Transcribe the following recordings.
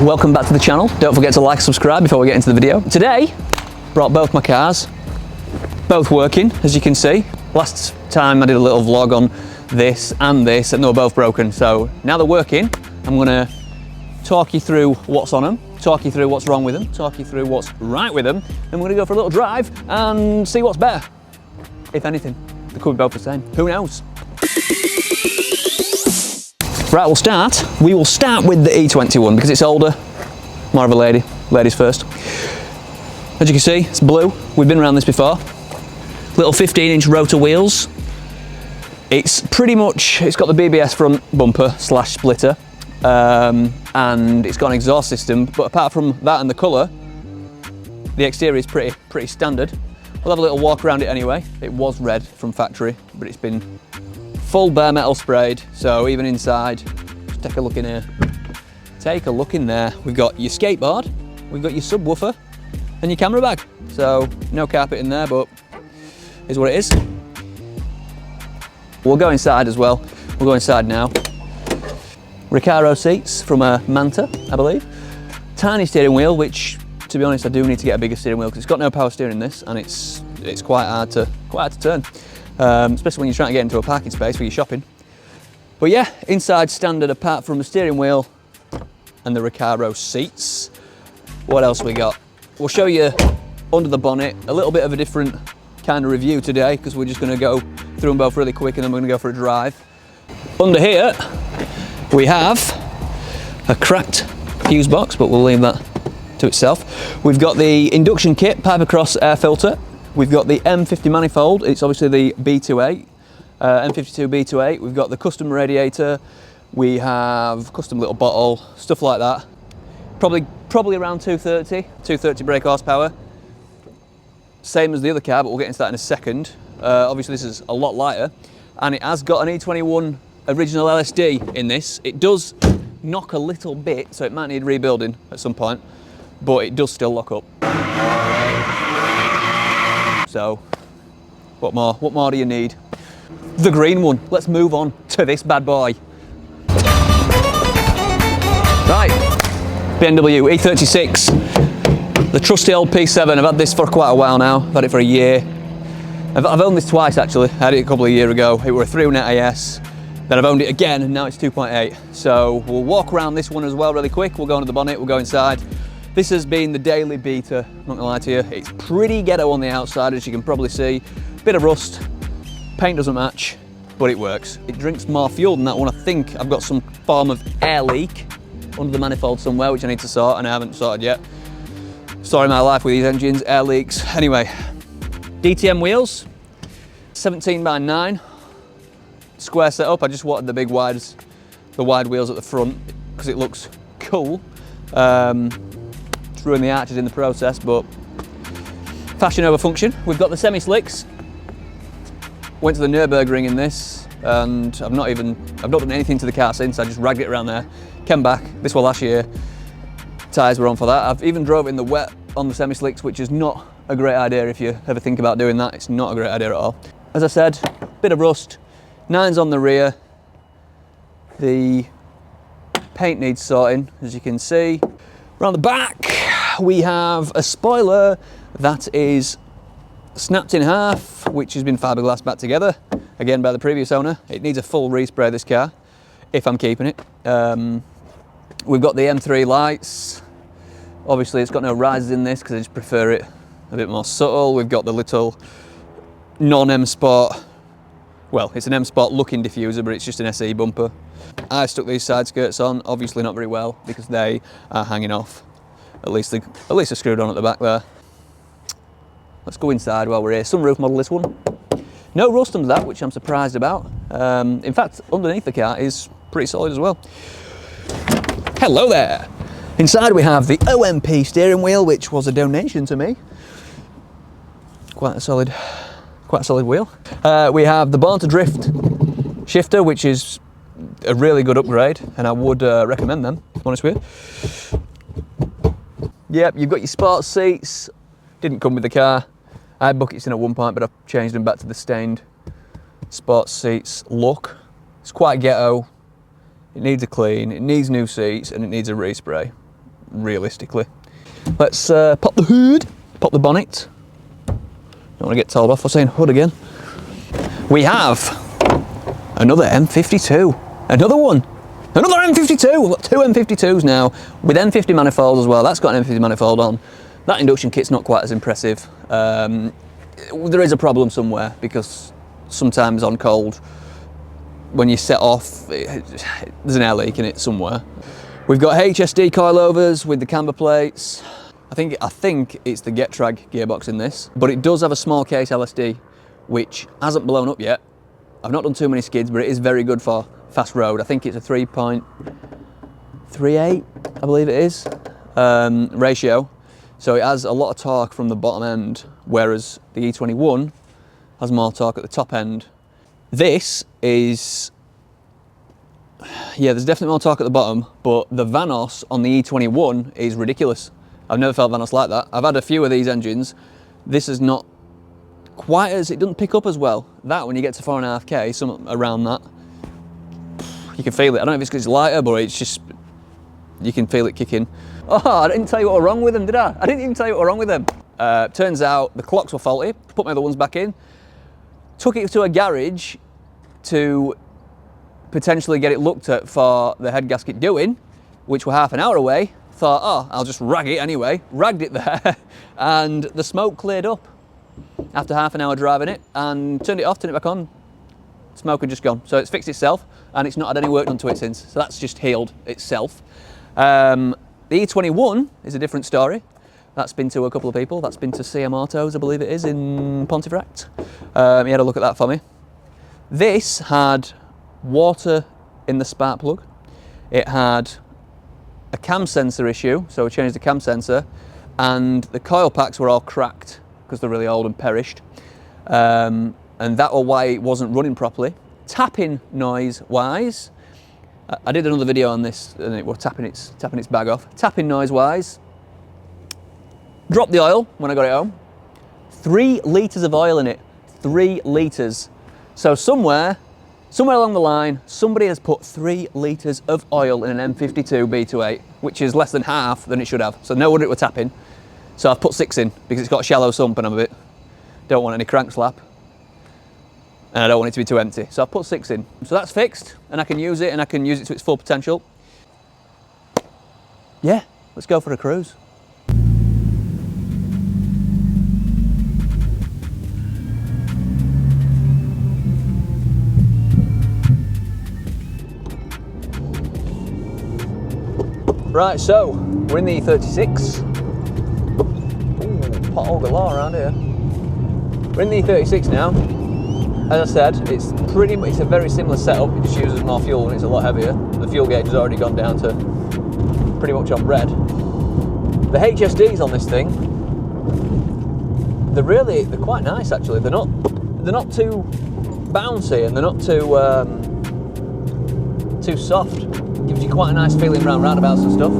welcome back to the channel. Don't forget to like and subscribe before we get into the video. Today, brought both my cars, both working, as you can see. Last time I did a little vlog on this, and they were both broken. So now they're working, I'm gonna talk you through what's on them, talk you through what's wrong with them, talk you through what's right with them, and we're gonna go for a little drive and see what's better. If anything, they could be both the same, who knows? Right, we will start with the E21 because it's older, more of a ladies first. As you can see, it's blue, we've been around this before. Little 15-inch rotor wheels. It's pretty much, it's got the BBS front bumper slash splitter, and it's got an exhaust system, but apart from that and the colour, the exterior is pretty standard. We'll have a little walk around it anyway. It was red from factory, but it's been full bare metal sprayed, so even inside, just take a look in here. Take a look in there. We've got your skateboard, we've got your subwoofer, and your camera bag. So no carpet in there, but is what it is. We'll go inside as well. We'll go inside now. Recaro seats from a Manta, I believe. Tiny steering wheel, which, to be honest, I do need to get a bigger steering wheel because it's got no power steering in this, and it's quite hard to turn. Especially when you're trying to get into a parking space for your shopping. But yeah, inside standard apart from the steering wheel and the Recaro seats. What else we got? We'll show you under the bonnet, a little bit of a different kind of review today because we're just going to go through them both really quick and then we're going to go for a drive. Under here we have a cracked fuse box, but we'll leave that to itself. We've got the induction kit, pipe across air filter. We've got the M50 manifold, it's obviously the B28, M52 B28. We've got the custom radiator, we have custom little bottle, stuff like that. Probably around 230 brake horsepower. Same as the other car, but we'll get into that in a second. Obviously this is a lot lighter, and it has got an E21 original LSD in this. It does knock a little bit, so it might need rebuilding at some point, but it does still lock up. So, what more do you need? The green one. Let's move on to this bad boy. Right, BMW E36. The trusty old P7. I've had this for quite a while now. I've had it for a year. I've owned this twice actually. I had it a couple of years ago. It was a 3.9 AS. Then I've owned it again and now it's 2.8. So we'll walk around this one as well really quick. We'll go under the bonnet, we'll go inside. This has been the daily beater, I'm not gonna lie to you. It's pretty ghetto on the outside, as you can probably see. Bit of rust, paint doesn't match, but it works. It drinks more fuel than that one. I think I've got some form of air leak under the manifold somewhere, which I need to sort, and I haven't sorted yet. Story of my life with these engines, air leaks. Anyway, DTM wheels, 17x9, square setup. I just wanted the big wides, the wide wheels at the front, because it looks cool. Ruin the arches in the process, but fashion over function. We've got the semi-slicks. Went to the Nürburgring in this, and I've not done anything to the car since. I just ragged it around there, came back. This was last year. Tyres were on for that. I've even drove in the wet on the semi-slicks, which is not a great idea if you ever think about doing that. It's not a great idea at all. As I said, bit of rust, 9s on the rear. The paint needs sorting, as you can see. Around the back, we have a spoiler that is snapped in half, which has been fiberglass back together, again by the previous owner. It needs a full respray, this car, if I'm keeping it. We've got the M3 lights. Obviously it's got no risers in this because I just prefer it a bit more subtle. We've got the little non-M Sport, well, it's an M Sport looking diffuser, but it's just an SE bumper. I stuck these side skirts on, obviously not very well because they are hanging off. At least they're screwed on at the back there. Let's go inside while we're here. Sunroof model, this one. No rust under that, which I'm surprised about. In fact, underneath the car is pretty solid as well. Hello there. Inside we have the OMP steering wheel, which was a donation to me. Quite a solid wheel. We have the Born to Drift shifter, which is a really good upgrade, and I would recommend them, to be honest with you. Yep, you've got your sports seats. Didn't come with the car. I had buckets in at one point, but I've changed them back to the stained sports seats look. It's quite ghetto. It needs a clean, it needs new seats, and it needs a respray. realistically. Let's pop the hood, pop the bonnet. Don't want to get told off for saying hood again. We have another M52, another one. Another M52! We've got two M52s now, with M50 manifolds as well. That's got an M50 manifold on. That induction kit's not quite as impressive. There is a problem somewhere, because sometimes on cold, when you set off, there's an air leak in it somewhere. We've got HSD coilovers with the camber plates. I think it's the Getrag gearbox in this, but it does have a small case LSD, which hasn't blown up yet. I've not done too many skids, but it is very good for fast road. I think it's a 3.38, I believe it is, ratio. So it has a lot of torque from the bottom end, whereas the E21 has more torque at the top end. This is, yeah, there's definitely more torque at the bottom, but the Vanos on the E21 is ridiculous. I've never felt Vanos like that. I've had a few of these engines. This is not quite as, it doesn't pick up as well. That, when you get to 4.5K, something around that, you can feel it. I don't know if it's because it's lighter, but it's just, you can feel it kicking. Oh, I didn't tell you what was wrong with them, did I? I didn't even tell you what was wrong with them. Turns out the clocks were faulty. Put my other ones back in. Took it to a garage to potentially get it looked at for the head gasket doing, which were half an hour away. Thought, oh, I'll just rag it anyway. Ragged it there, and the smoke cleared up after half an hour driving it, and turned it off, turned it back on. Smoke had just gone. So it's fixed itself, and it's not had any work done to it since. So that's just healed itself. The E21 is a different story. That's been to a couple of people. That's been to CM Autos, I believe it is, in Pontefract. He had a look at that for me. This had water in the spark plug. It had a cam sensor issue, so we changed the cam sensor, and the coil packs were all cracked because they're really old and perished. And that was why it wasn't running properly. Tapping noise wise, I did another video on this, and it was tapping its bag off. Tapping noise wise, dropped the oil when I got it home. 3 litres of oil in it, 3 litres. So somewhere along the line, somebody has put 3 litres of oil in an M52 B28, which is less than half than it should have. So no wonder it was tapping. So I've put 6 in, because it's got a shallow sump and I'm a bit, don't want any crank slap. And I don't want it to be too empty. So I've put 6 in. So that's fixed, and I can use it, and I can use it to its full potential. Yeah, let's go for a cruise. Right, so we're in the E36. Ooh, pothole galore around here. We're in the E36 now. As I said, it's a very similar setup. It just uses more fuel and it's a lot heavier. The fuel gauge has already gone down to pretty much on red. The HSDs on this thing, they're quite nice actually. They're not too bouncy, and they're not too soft. Gives you quite a nice feeling around roundabouts and stuff.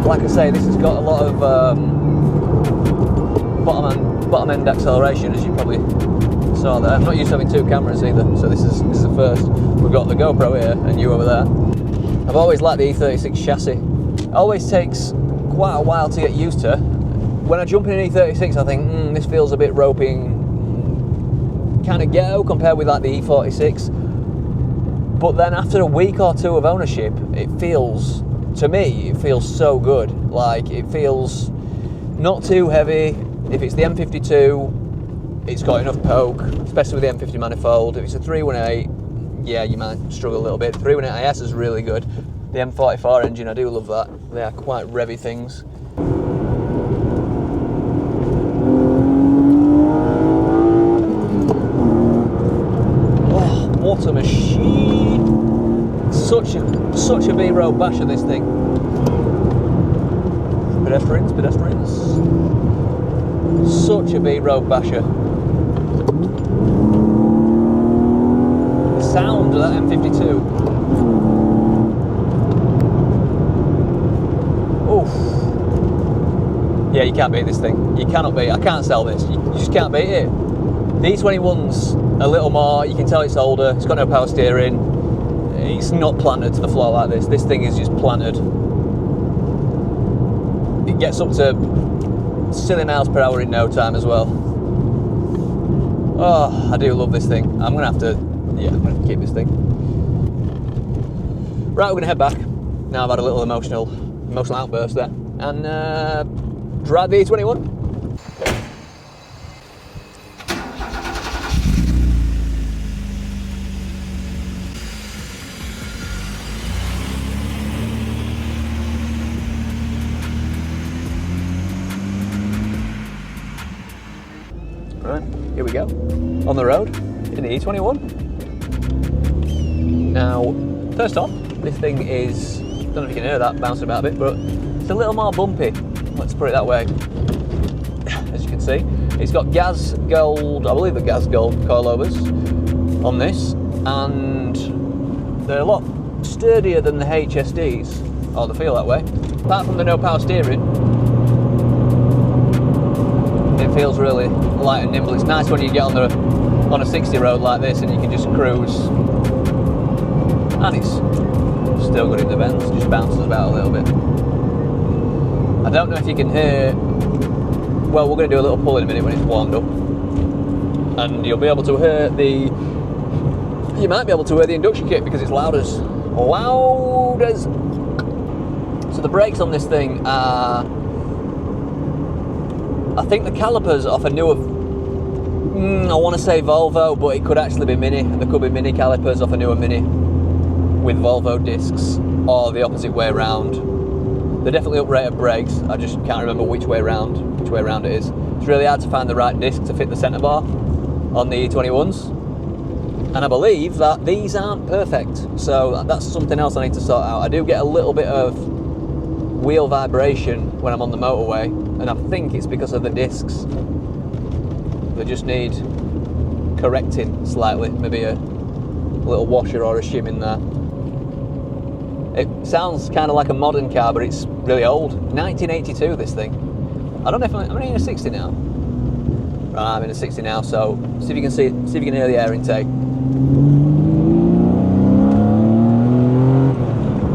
Like I say, this has got a lot of bottom end acceleration, as you probably saw there. I'm not used to having 2 cameras either, so this is the first. We've got the GoPro here and you over there. I've always liked the E36 chassis. It always takes quite a while to get used to. When I jump in an E36, I think, this feels a bit ropey and kind of ghetto compared with like the E46. But then after a week or 2 of ownership, to me, it feels so good. Like, it feels not too heavy. If it's the M52, it's got enough poke, especially with the M50 manifold. If it's a 318, yeah, you might struggle a little bit. 318 IS is really good. The M44 engine, I do love that. They are quite revvy things. Oh, what a machine! Such a B-road basher, this thing. Pedestrians. Such a B-road basher. The sound of that M52. Oof. Yeah, you can't beat this thing. You cannot beat it. I can't sell this. You just can't beat it. The E21's a little more, you can tell it's older, it's got no power steering. It's not planted to the floor like this. This thing is just planted. it gets up to silly miles per hour in no time as well. Oh, I do love this thing. I'm gonna have to, yeah, I'm gonna keep this thing. Right, we're gonna head back. Now I've had a little emotional outburst there, and drive the E21. Right, here we go, on the road in the E21. Now, first off, this thing is, don't know if you can hear that bouncing about a bit, but it's a little more bumpy, let's put it that way. As you can see, it's got gas gold, I believe the gas gold coilovers on this, and they're a lot sturdier than the HSDs, or they feel that way. Apart from the no power steering, it feels really light and nimble. It's nice when you get on a 60 road like this and you can just cruise, and it's still good in the bends, just bounces about a little bit. I don't know if you can hear, well, we're going to do a little pull in a minute when it's warmed up, and you'll be able to hear you might be able to hear the induction kit because it's loud as. So the brakes on this thing are, I think the calipers off a newer, I want to say Volvo, but it could actually be Mini. There could be Mini calipers off a newer Mini with Volvo discs, or the opposite way around. They're definitely uprated brakes. I just can't remember which way around it is. It's really hard to find the right disc to fit the centre bar on the E21s, and I believe that these aren't perfect. So that's something else I need to sort out. I do get a little bit of wheel vibration when I'm on the motorway, and I think it's because of the discs. They just need correcting slightly, maybe a little washer or a shim in there. It sounds kind of like a modern car, but it's really old. 1982, this thing. I don't know if I'm in a 60 now. Right, I'm in a 60 now, so see if you can hear the air intake.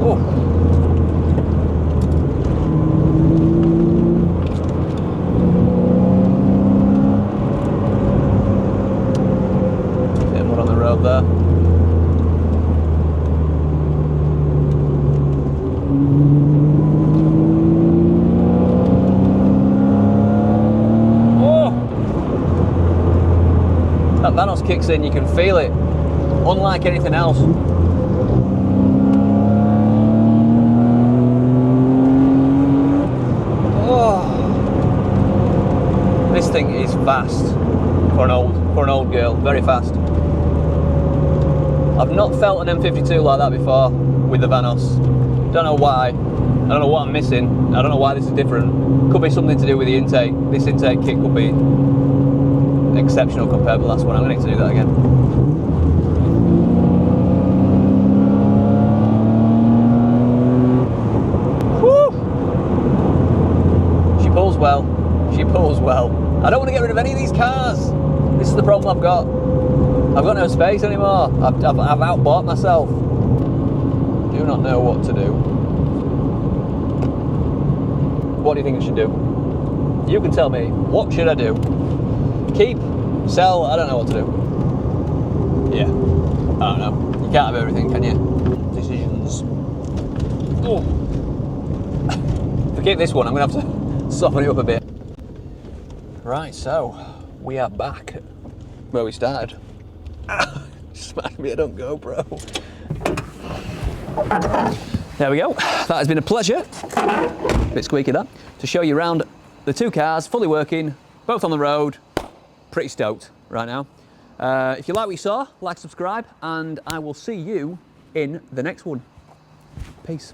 Oh. There. Oh! That Vanos kicks in, you can feel it, unlike anything else. Oh! This thing is fast for an old girl, very fast. I've not felt an M52 like that before with the Vanos. Don't know why. I don't know what I'm missing. I don't know why this is different. Could be something to do with the intake. This intake kit could be exceptional compared to the last one. I'm going to need to do that again. Woo! She pulls well. She pulls well. I don't want to get rid of any of these cars. This is the problem I've got. I've got no space anymore. I've outbought myself. Do not know what to do. What do you think I should do? You can tell me. What should I do? Keep? Sell? I don't know what to do. Yeah. I don't know. You can't have everything, can you? Decisions. Oh. If I keep this one, I'm going to have to soften it up a bit. Right, so we are back where we started. Smash me, I don't go, bro. There we go. That has been a pleasure. Bit squeaky that. To show you around the two cars, fully working, both on the road. Pretty stoked right now. If you like what you saw, like, subscribe, and I will see you in the next one. Peace.